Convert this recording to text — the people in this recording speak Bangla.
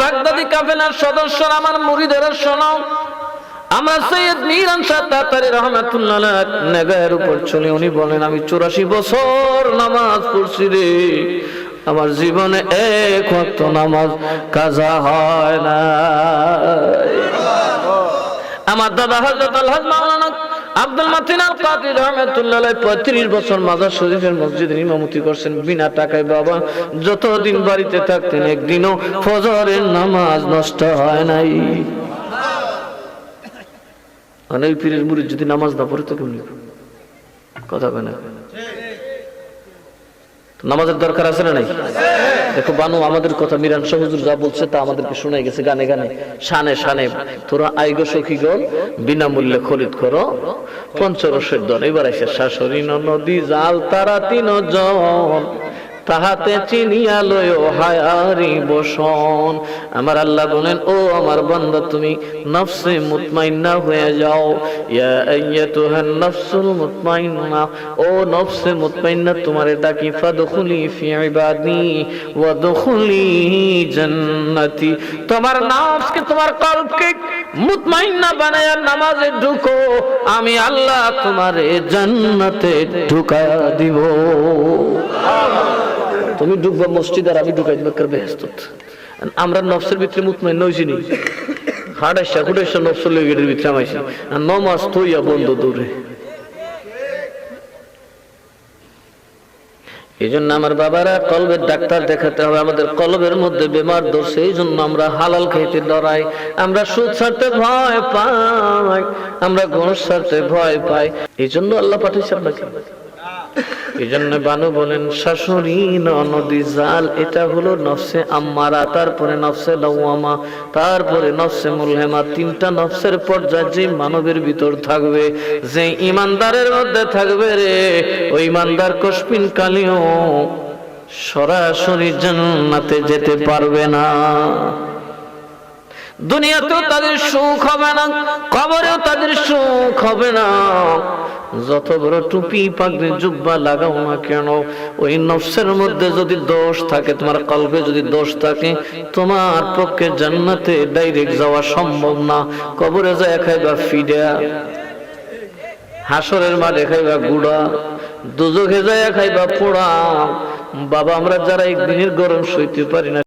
বাগদাদি কাফেলার সদস্যরা, আমার মুরিদেরা শোনো, আমার সৈয়দ মিরান শাহ তাতারী রহমাতুল্লাহ আলাইহি নেগাহের উপর চলে উনি বলেন, আমি 84 বছর নামাজ পড়ছি রে, আমার জীবনে এক ওয়াক্ত নামাজ কাজা হয় না। আমার দাদা হযরত আলহাজ মাওলানা আব্দুল মাতিন আল কাদরি রহমাতুল্লাহ আলাইহি 35 বছর মাজার শরীফের মসজিদের ইমামতি করছেন বিনা টাকায়। বাবা যতদিন বাড়িতে থাকতেন একদিনও ফজরের নামাজ নষ্ট হয় নাই। অনেক পীরের মুরিদ যদি নামাজ না পড়ে তো কেমনি কথা কয় না? নামাজের দরকার আছে না নাই? দেখো বানু, আমাদের কথা মিরান শাহ হুজুর যা বলছে তা আমাদেরকে শোনাই গেছে গানে গানে, শানে শানে। তোরা আইগো সখীগণ বিনামূল্যে খরিদ করো পঞ্চরসের দল। এবার এসে শাশুড়ি নদী জাল তারা 3 জন, তাহাতে চিনিয়া লয় হায়ারি বসন। আমার আল্লাহ বলেন, ও আমার বান্দা তুমি নফসে মুতমাইন্না হয়ে যাও। ইয়া আইয়াতুহান নফসুল মুতমাইন্না, ও নফসে মুতমাইন্না তোমারে ডাকি, ফাদখুলি ফি ইবাদি ওয়াদখুলি জান্নাতি। তোমার নফসকে, তোমার কলবকে মুতমাইন্না বানায়া নামাজে ঢুকো, আমি আল্লাহ তোমারে জান্নাতে ঢুকায়া দিব। তুমি ঢুকবা মসজিদ আর আমি ঢুকাই দিব বেহেশত। আমরা নফসের ভিতরে মুতমাইন হইছি নি, হাড়াইসা খুঁড়াইসা নফসের লেগের ভিতরে আমাইছি, আর নমাজ থইয়া বন্ধ দূরে। এই জন্য আমার বাবারা, কলবের ডাক্তার দেখাতে হবে। আমাদের কলবের মধ্যে বেমার ধরছে, এই জন্য আমরা হালাল খাইতে ডরাই, আমরা সুদ ছাড়তে ভয় পাই, আমরা ঘুষ ছাড়তে ভয় পাই। এই জন্য আল্লাহ পাঠাইছে আপনাকে। এই জন্য বানু বলেন, শাশুড়ি নদী জাল, এটা হলো নফসে আম্মারা, তারপরে নফসে লাওয়ামা, তারপরে নফসে মুলহেমা। 3টা নফসের পর্যায় যে মানবের ভিতর থাকবে, যে ইমানদারের মধ্যে থাকবে রে, ওই ইমানদার কসপিন কালিও সরাসরি জান্নাতে যেতে পারবে না। দুনিয়াতেও তাদের সুখ হবে না, কবরেও তাদের সুখ হবে না। যত বড় টুপি পাগড়ি জুব্বা লাগাও না কেন, ওই নফসের মধ্যে যদি দোষ থাকে, তোমার কলবে যদি দোষ থাকে, তোমার পক্ষে জান্নাতে ডাইরেক্ট যাওয়া সম্ভব না। কবরে যায় খাইবা ফিডা, হাসরের মাঠে খাইবা গুড়া, দুজখে যায় খাইবা পোড়া। বাবা আমরা যারা একদিনের গরম সইতে পারি না,